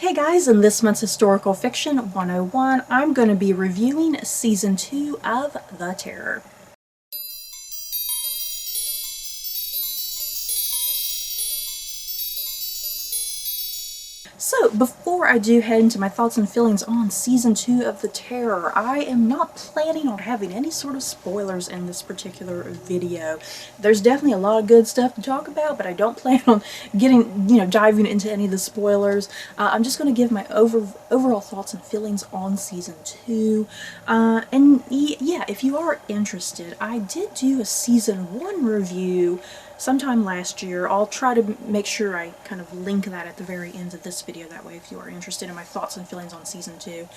Hey guys, in this month's Historical Fiction 101, I'm going to be reviewing Season 2 of The Terror. So, before I do head into my thoughts and feelings on Season 2 of The Terror, I am not planning on having any sort of spoilers in this particular video. There's definitely a lot of good stuff to talk about, but I don't plan on diving into any of the spoilers. I'm just going to give my overall thoughts and feelings on Season 2. And yeah, if you are interested, I did do a Season 1 review sometime last year. I'll try to make sure I kind of link that at the very end of this video, that way if you are interested in my thoughts and feelings on Season 2.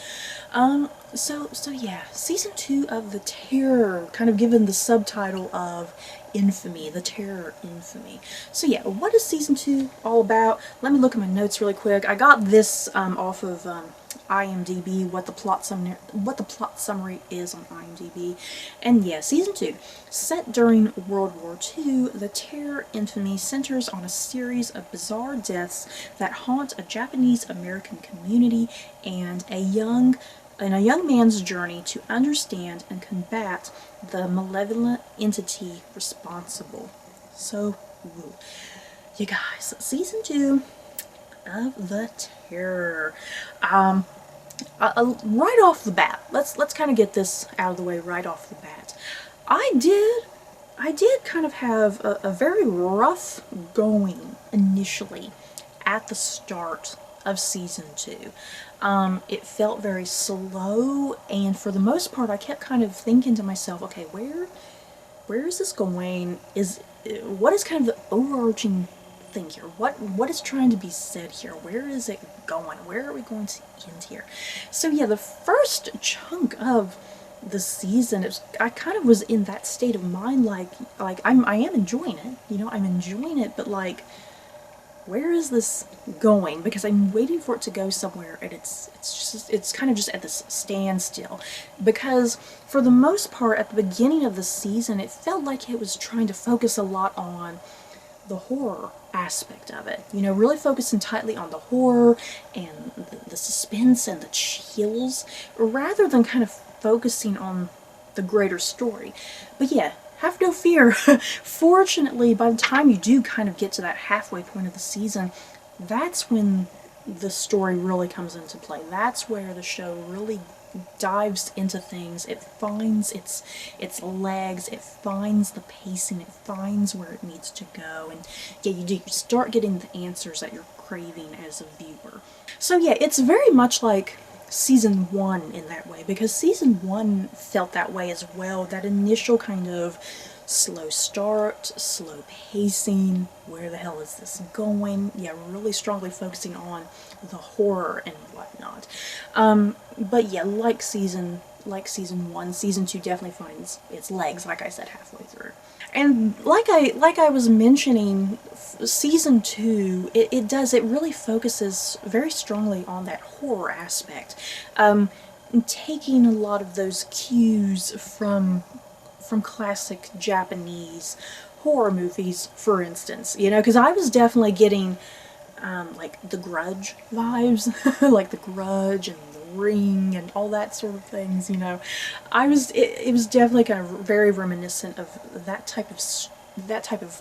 So yeah, Season 2 of The Terror, kind of given the subtitle of Infamy, The Terror Infamy. So yeah, what is Season 2 all about? Let me look at my notes really quick. I got this off of IMDb, what the plot summary is on IMDb. And yeah, Season 2. Set during World War II, The Terror Infamy centers on a series of bizarre deaths that haunt a Japanese-American community and a young man's journey to understand and combat the malevolent entity responsible. So, you guys, Season 2 of The Terror. Right off the bat, let's kind of get this out of the way right off the bat. I did kind of have a very rough going initially at the start of Season 2. It felt very slow, and for the most part I kept kind of thinking to myself, okay, where is this going? What is kind of the overarching thing here? What is trying to be said here? Where is it going? Where are we going to end here? So yeah, the first chunk of the season, I kind of was in that state of mind, like I am enjoying it, I'm enjoying it, but like, where is this going? Because I'm waiting for it to go somewhere, and it's kind of just at this standstill. Because for the most part, at the beginning of the season, it felt like it was trying to focus a lot on the horror aspect of it, really focusing tightly on the horror and the suspense and the chills, rather than kind of focusing on the greater story. But yeah, have no fear. Fortunately, by the time you do kind of get to that halfway point of the season, that's when the story really comes into play. That's where the show really dives into things. It finds its legs, it finds the pacing, it finds where it needs to go, and yeah, you start getting the answers that you're craving as a viewer. So yeah, it's very much like Season 1 in that way, because Season 1 felt that way as well. That initial kind of slow start, slow pacing, where the hell is this going? Yeah, really strongly focusing on the horror and whatnot. But yeah, like Season 1, Season 2 definitely finds its legs, like I said, halfway through. And like I was mentioning, Season 2, it really focuses very strongly on that horror aspect, taking a lot of those cues from classic Japanese horror movies, for instance, because I was definitely getting like the Grudge vibes, like the Grudge and the Ring and all that sort of things, it was definitely kind of very reminiscent of that type of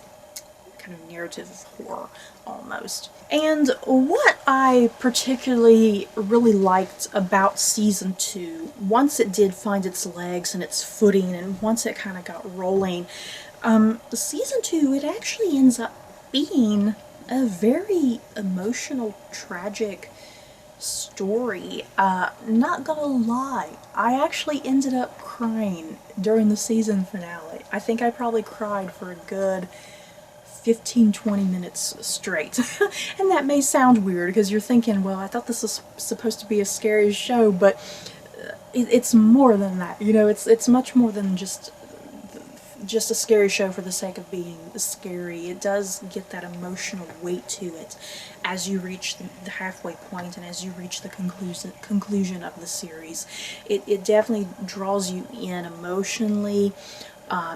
kind of narrative of horror, almost. And what I particularly really liked about Season 2, once it did find its legs and its footing, and once it kind of got rolling, Season 2, it actually ends up being a very emotional, tragic story. Not gonna lie, I actually ended up crying during the season finale. I think I probably cried for a good 15-20 minutes straight. And that may sound weird, because you're thinking, well, I thought this was supposed to be a scary show, but it's more than that, it's much more than just a scary show for the sake of being scary. It does get that emotional weight to it as you reach the halfway point and as you reach the conclusion of the series. It definitely draws you in emotionally.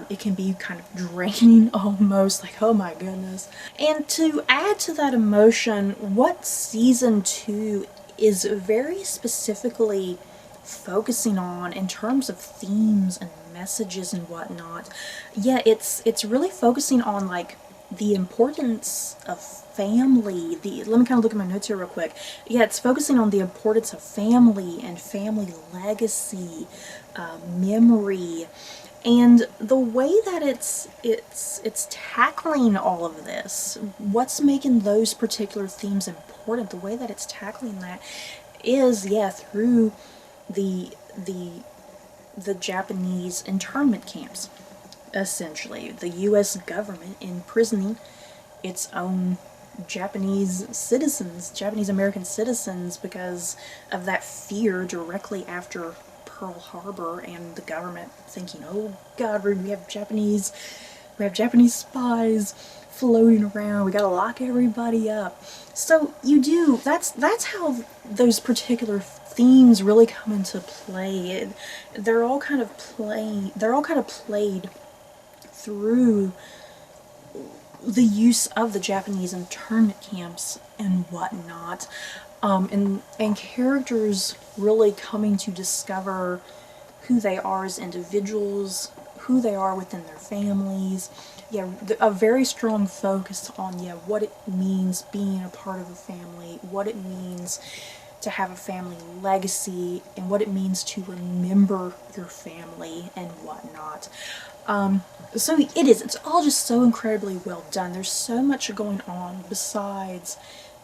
It can be kind of draining almost, like, oh my goodness. And to add to that emotion, what Season 2 is very specifically focusing on in terms of themes and messages and whatnot. Yeah, it's really focusing on like the importance of family. Let me kind of look at my notes here real quick. Yeah, it's focusing on the importance of family and family legacy, memory, and the way that it's tackling all of this. What's making those particular themes important? The way that it's tackling that is, yeah, through the Japanese internment camps. Essentially, the U.S. government imprisoning its own Japanese citizens, Japanese American citizens, because of that fear directly after Pearl Harbor, and the government thinking, oh God, we have Japanese spies floating around. We gotta lock everybody up. So you do. That's how those particular themes really come into play. They're all kind of played through the use of the Japanese internment camps and whatnot, and characters really coming to discover who they are as individuals, who they are within their families. Yeah, a very strong focus on, yeah, what it means being a part of a family, what it means to have a family legacy, and what it means to remember your family and whatnot. So it's all just so incredibly well done. There's so much going on besides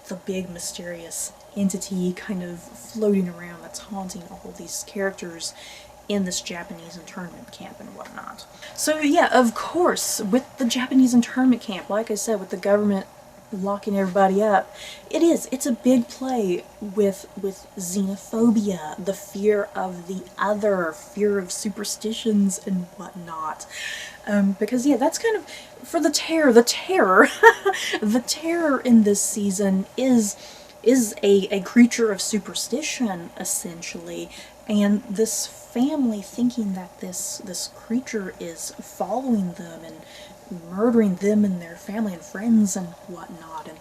the big mysterious entity kind of floating around that's haunting all these characters in this Japanese internment camp and whatnot. So yeah, of course, with the Japanese internment camp, like I said, with the government locking everybody up, it's a big play with xenophobia, the fear of the other, fear of superstitions and whatnot. Because yeah, that's kind of, for the terror the terror in this season is a creature of superstition, essentially, and this family thinking that this creature is following them and murdering them and their family and friends and whatnot. And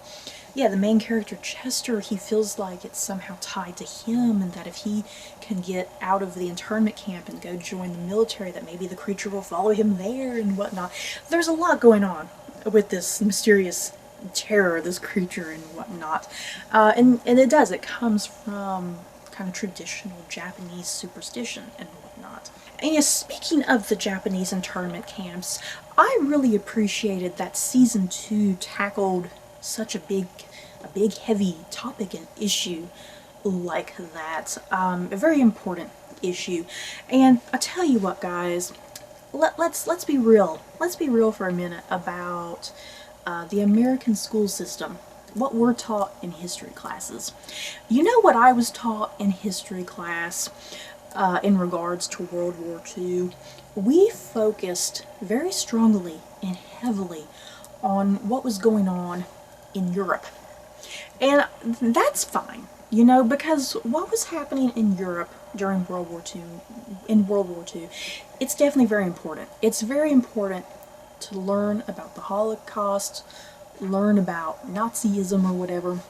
yeah, the main character Chester, he feels like it's somehow tied to him, and that if he can get out of the internment camp and go join the military, that maybe the creature will follow him there and whatnot. There's a lot going on with this mysterious terror, this creature and whatnot. And it comes from kind of traditional Japanese superstition and whatnot. And yes, speaking of the Japanese internment camps, I really appreciated that season 2 tackled such a big heavy topic and issue like that. A very important issue. And I tell you what, guys, let's be real. Let's be real for a minute about the American school system. What we're taught in history classes. You know what I was taught in history class in regards to World War II? We focused very strongly and heavily on what was going on in Europe. And that's fine, you know, because what was happening in Europe during World War II, it's definitely very important. It's very important to learn about the Holocaust, learn about Nazism or whatever.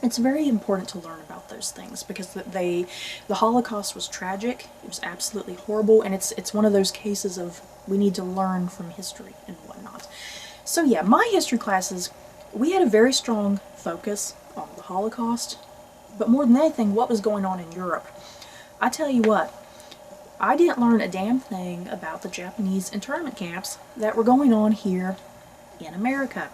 It's very important to learn about those things because the Holocaust was tragic. It was absolutely horrible, and it's one of those cases of we need to learn from history and whatnot. So yeah, my history classes, we had a very strong focus on the Holocaust, but more than anything, what was going on in Europe. I tell you what, I didn't learn a damn thing about the Japanese internment camps that were going on here in America.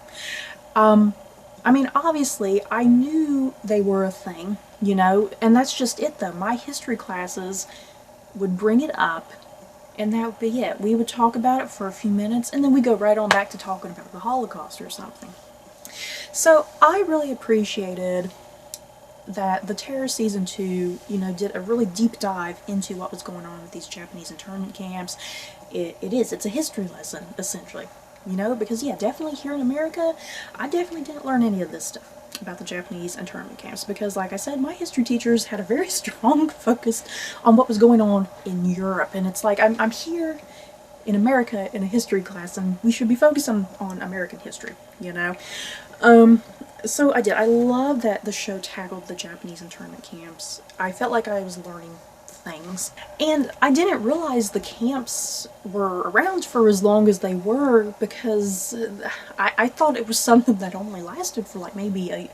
I mean, obviously, I knew they were a thing, you know, and that's just it, though. My history classes would bring it up, and that would be it. We would talk about it for a few minutes, and then we go right on back to talking about the Holocaust or something. So, I really appreciated that the Terror Season 2, you know, did a really deep dive into what was going on with these Japanese internment camps. It's a history lesson, essentially. You know, because yeah, definitely here in America, I definitely didn't learn any of this stuff about the Japanese internment camps because, like I said, my history teachers had a very strong focus on what was going on in Europe, and it's like, I'm here in America in a history class, and we should be focusing on American history, you know? So I love that the show tackled the Japanese internment camps. I felt like I was learning things. And I didn't realize the camps were around for as long as they were, because I thought it was something that only lasted for like maybe a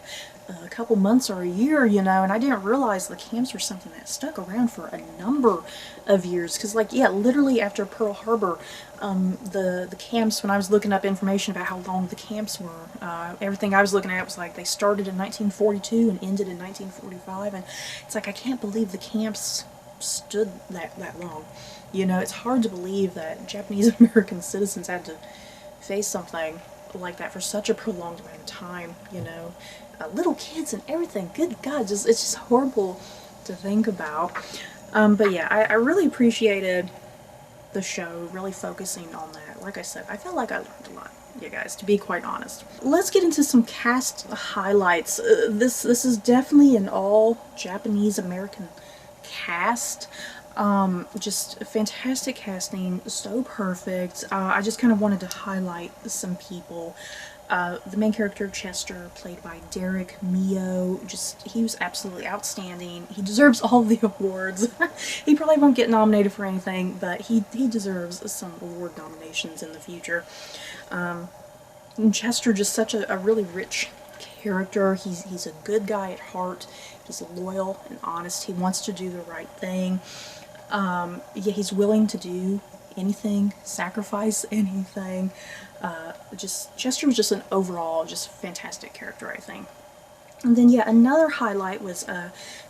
couple months or a year, you know, and I didn't realize the camps were something that stuck around for a number of years. Because, like, yeah, literally after Pearl Harbor, the camps, when I was looking up information about how long the camps were, everything I was looking at was like they started in 1942 and ended in 1945, and it's like I can't believe the camps stood that long. You know, it's hard to believe that Japanese American citizens had to face something like that for such a prolonged amount of time, you know. Little kids and everything, good God, it's just horrible to think about. But yeah, I really appreciated the show, really focusing on that. Like I said, I felt like I learned a lot, you guys, to be quite honest. Let's get into some cast highlights. This is definitely an all Japanese American cast. Just fantastic casting, so perfect. I just kind of wanted to highlight some people. The main character, Chester, played by Derek Mio, he was absolutely outstanding. He deserves all the awards. He probably won't get nominated for anything, but he deserves some award nominations in the future. And Chester, just such a really rich character. He's a good guy at heart. He's loyal and honest. He wants to do the right thing. Yeah, he's willing to do anything, sacrifice anything. Chester was just an overall just fantastic character, I think. And then, yeah, another highlight was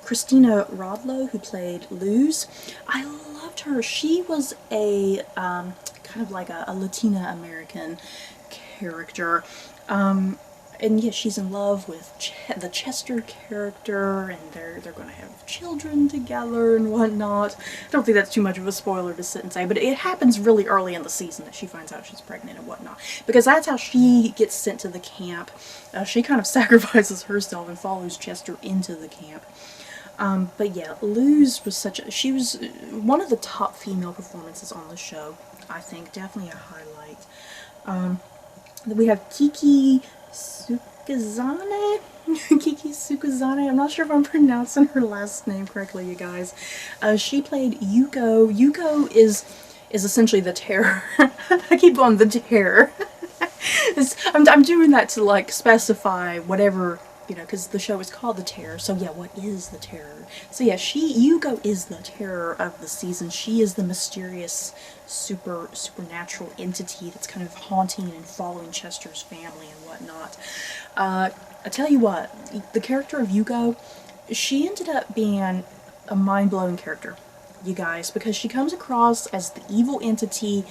Christina Rodlow, who played Luz. I loved her. She was a kind of like a Latina American character. And yeah, she's in love with the Chester character, and they're going to have children together and whatnot. I don't think that's too much of a spoiler to sit and say, but it happens really early in the season that she finds out she's pregnant and whatnot, because that's how she gets sent to the camp. She kind of sacrifices herself and follows Chester into the camp. But yeah, Luz was she was one of the top female performances on the show, I think. Definitely a highlight. Then we have Kiki Sukazane? Kiki Sukazane? I'm not sure if I'm pronouncing her last name correctly, you guys. She played Yuko. Yuko is essentially the Terror. I keep going, the Terror. I'm doing that to, like, specify whatever, you know, because the show is called The Terror. So yeah, what is the Terror? So yeah, Yuko is the terror of the season. She is the mysterious, supernatural entity that's kind of haunting and following Chester's family and whatnot. I tell you what, the character of Yuko, she ended up being a mind-blowing character, you guys, because she comes across as the evil entity.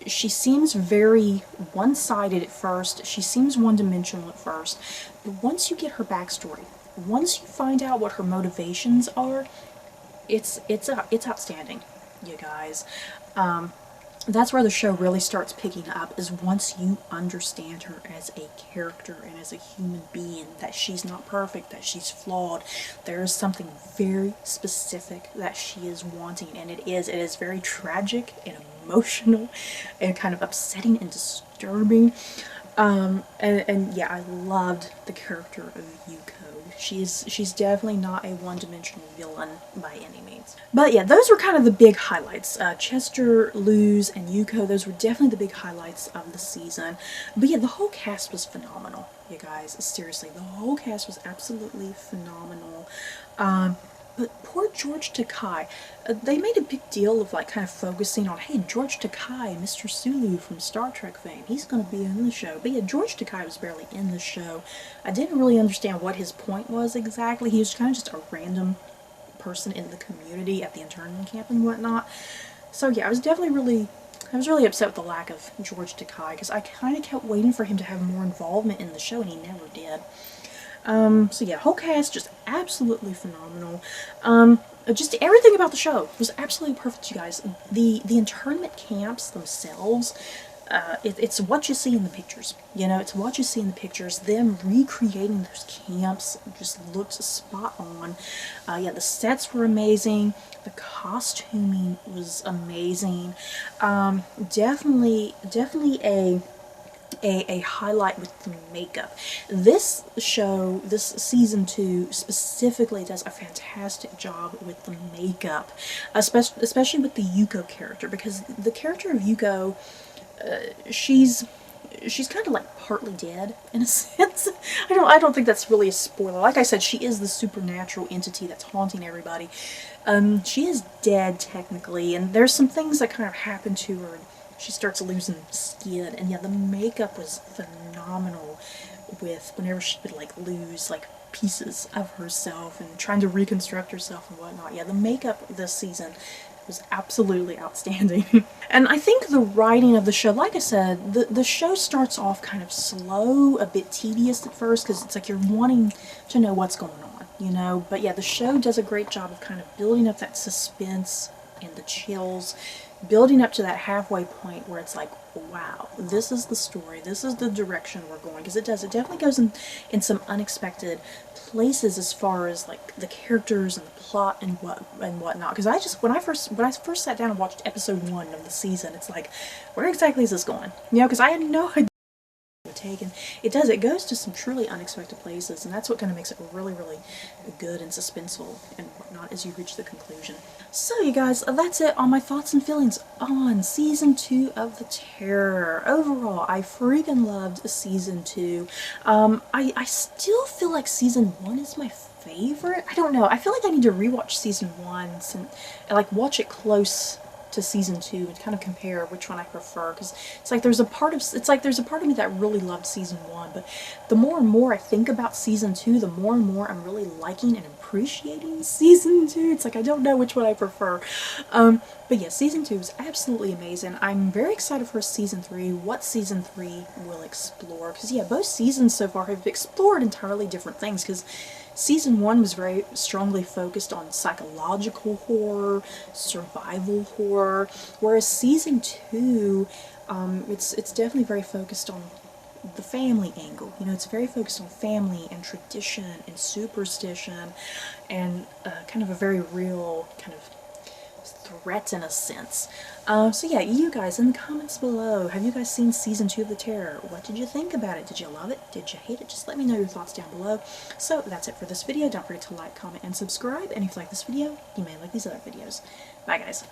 She seems very one-sided at first. She seems one-dimensional at first. But once you get her backstory, once you find out what her motivations are, it's outstanding, you guys. That's where the show really starts picking up, is once you understand her as a character and as a human being, that she's not perfect, that she's flawed. There is something very specific that she is wanting, and it is very tragic and emotional and kind of upsetting and disturbing. And yeah, I loved the character of Yuko. She's definitely not a one-dimensional villain by any means. But yeah, those were kind of the big highlights. Chester, Luz, and Yuko, those were definitely the big highlights of the season. But yeah, the whole cast was phenomenal, you guys. Seriously, the whole cast was absolutely phenomenal. But poor George Takei, they made a big deal of, like, kind of focusing on, hey, George Takei, Mr. Sulu from Star Trek fame, he's going to be in the show. But yeah, George Takei was barely in the show. I didn't really understand what his point was exactly. He was kind of just a random person in the community at the internment camp and whatnot. So yeah, I was really upset with the lack of George Takei, because I kind of kept waiting for him to have more involvement in the show, and he never did. So yeah, whole cast just absolutely phenomenal. Just everything about the show was absolutely perfect, you guys. The internment camps themselves, it's what you see in the pictures. You know, it's what you see in the pictures. Them recreating those camps just looked spot on. Yeah, the sets were amazing. The costuming was amazing. Definitely a highlight with the makeup. This show, this season 2 specifically does a fantastic job with the makeup, especially with the Yuko character, because the character of Yuko, she's kind of like partly dead in a sense. I don't think that's really a spoiler. Like I said, she is the supernatural entity that's haunting everybody. She is dead technically, and there's some things that kind of happen to her. She starts losing skin, and yeah, the makeup was phenomenal with whenever she would like lose like pieces of herself and trying to reconstruct herself and whatnot. Yeah, the makeup this season was absolutely outstanding. And I think the writing of the show, like I said, the show starts off kind of slow, a bit tedious at first, because it's like you're wanting to know what's going on, you know? But yeah, the show does a great job of kind of building up that suspense and the chills, building up to that halfway point where it's like, wow, this is the story, this is the direction we're going, because it definitely goes in some unexpected places as far as like the characters and the plot and whatnot. Because when I first sat down and watched episode 1 of the season, it's like, where exactly is this going? You know, because I had no idea take, and it goes to some truly unexpected places, and that's what kind of makes it really, really good and suspenseful and whatnot as you reach the conclusion. So you guys, that's it on my thoughts and feelings on season 2 of The Terror. Overall, I freaking loved season 2. I still feel like season 1 is my favorite. I don't know. I feel like I need to rewatch season 1 and like watch it close to season 2 and kind of compare which one I prefer, because it's like there's a part of me that really loved season 1, but the more and more I think about season 2, the more and more I'm really liking and appreciating season 2. It's like I don't know which one I prefer. But yeah, season 2 is absolutely amazing. I'm very excited for season 3, what season 3 will explore, because yeah, both seasons so far have explored entirely different things, because season 1 was very strongly focused on psychological horror, survival horror, whereas season 2, it's definitely very focused on the family angle. You know, it's very focused on family and tradition and superstition and kind of a very real kind of threat in a sense. So yeah, you guys in the comments below, have you guys seen season 2 of The Terror? What did you think about it? Did you love it? Did you hate it? Just let me know your thoughts down below. So that's it for this video. Don't forget to like, comment, and subscribe. And if you like this video, you may like these other videos. Bye guys.